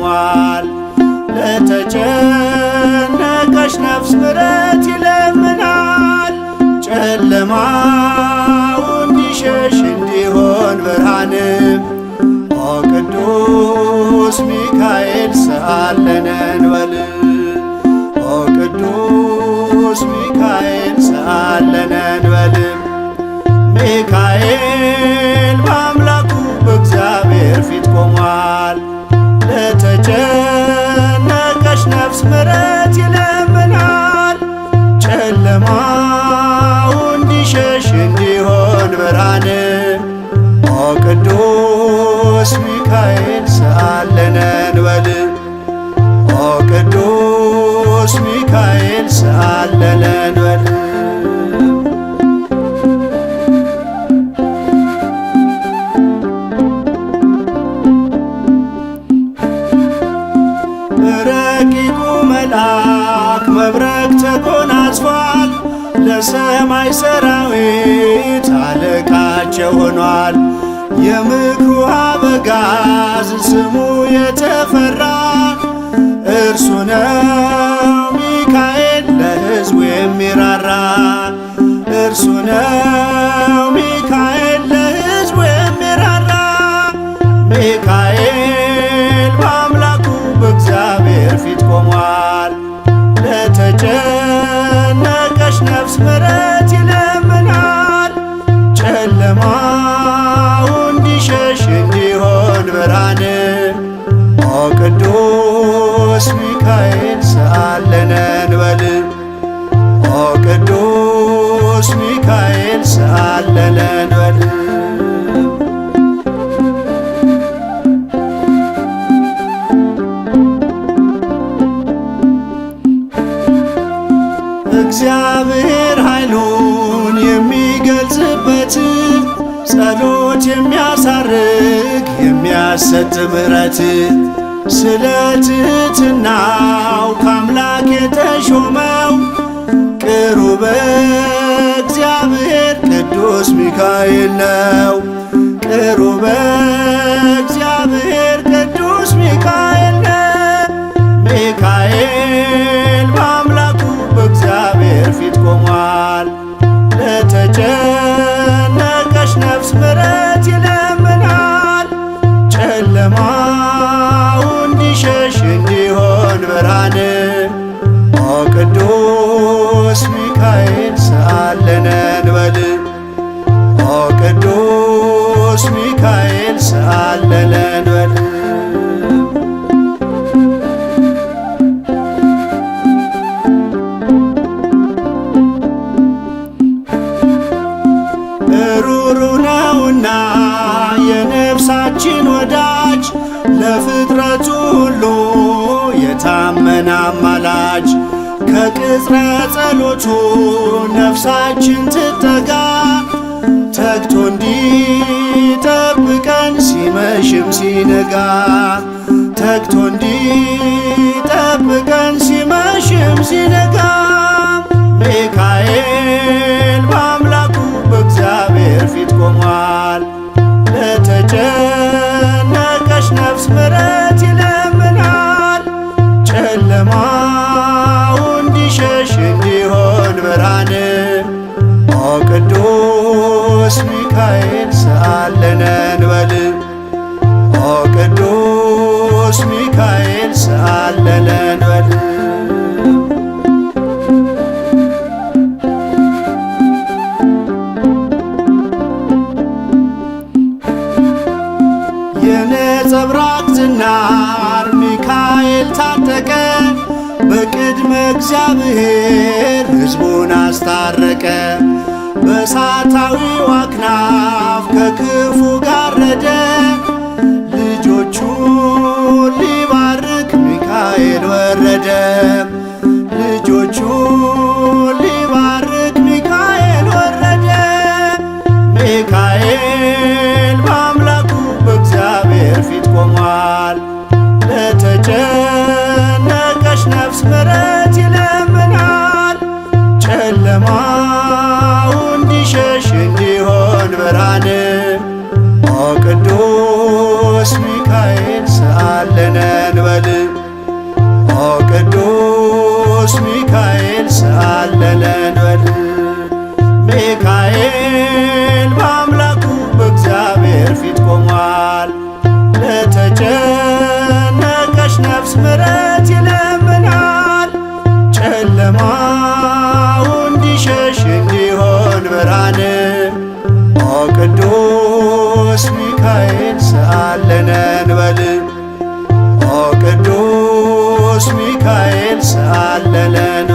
ቆሟል። ለተጨነቀች ነፍስ ምሕረት ይለምናል። ጨለማው እንዲሸሽ እንዲሆን ብርሃንም ኦ ቅዱስ ሚካኤል ሰአለነ እንበል። ኦ ቅዱስ ሚካኤል ሰአለነ እንበል። ሚካኤል በአምላኩ በእግዚአብሔር ፊት ቆሟል። ለተጨነቀች ነፍስ ምሕረት ይለምናል። ጨለማው እንዲሸሽ እንዲሆን ብርሃንም ኦ ቅዱስ ሚካኤል ሰአለነ እንበል። ኦ ቅዱስ ሚካኤል ሰአለነ እንበል። ረቂቁ መልአክ መብረቅ ተጎናጽፏል። ለሰማይ ሰራዊት አለቃቸው ሆኗል። የምክሩ አበጋዝ ስሙ የተፈራ እርሱ ነው ሚካኤል ለሕዝቡ የሚራራ። እርሱ ነው ሚካኤል ለሕዝቡ የሚራራ። ሚካኤል በአምላኩ በእግዚአብሔር ፊት ቆሟል። ለተጨነቀች ነፍስ ምሕረት ይለምናል። ጨለማው እንዲሸሽ እንዲሆን ብርሃንም ኦ ቅዱስ ሚካኤል ሰአለነ እንበል። ኦ ቅዱስ ሚካኤል ሰአለነ እንበል። እግዚአብሔር ኃይሉን የሚገልጽበት ጸሎት የሚያሳርግ የሚያሰጥ ምሕረት ስለ ትሕትናው ከአምላክ የተሾመው ቅሩበ እግዚአብሔር ቅዱስ ሚካኤል ነው። ቅሩበ እግዚአብሔር ቅዱስ ሚካኤል ነው። ሚካኤል በአምላኩ በእግዚአብሔር ፊት ቆሟል። ለተጨነቀች ነፍስ ምሕረት ይለምናል። ጨለማው እንዲሸሽ እንዲሆን ብርሃንም ኦ ቅዱስ ሚካኤል ሰአለነ እንበል። ኦ ቅዱስ ሚካኤል ሰአለነ እንበል። ሩሩ ነውና የነፍሳችን ወዳጅ ለፍጥረቱ ሁሉ የታመነ አማላጅ። ከቅጽረ ጸሎቱ ነፍሳችን ትጠጋ ተግቶ እንዲጠብቀን ሲመሽም ሲነጋ። ተግቶ እንዲጠብቀን ሲመሽም ሲነጋ። ሚካኤል በአምላኩ በእግዚአብሔር ፊት ቆሟል። ለተጨነቀች ነፍስ ምሕረት ይለምናል። ጨለማው እንዲሸሽ እንዲሆን ብርሃንም ኦ ቅዱስ ሚካኤል ሰአለነ እንበል። ኦ ቅዱስ ሚካኤል ሰአለነ እንበል። የነጸብራቅ ዝናር ሚካኤል ታጠቀ። በቅድመ እግዚአብሔር ሕዝቡን አስታረቀ። በእሳታዊው አክናፍ ከክፉ ጋረደ። ልጆቹን ሊባርክ ሚካኤል ወረደ። ልጆቹን ሊባርክ ሚካኤል ወረደ። ሚካኤል በአምላኩ በእግዚአብሔር ፊት ቆሟል። ለተጨነቀች ነፍስ ምሕረት ይለምናል። ጨለማው እንዲሸሽ እንዲሆን ብርሃንም ኦ ቅዱስ ሚካኤል ሰአለነ እንበል። ቅዱስ ሚካኤል ሰአለለን በል። ሚካኤል በአምላኩ በእግዚአብሔር ፊት ቆሟል። ለተጨነቀች ነፍስ ምሕረት ይለምናል። ጨለማው እንዲሸሽ እንዲሆን ብርሃን ኦ ቅዱስ ሚካኤል ሰአለለን በል። ኦ ቅዱስ ሚካኤል ሰአለለን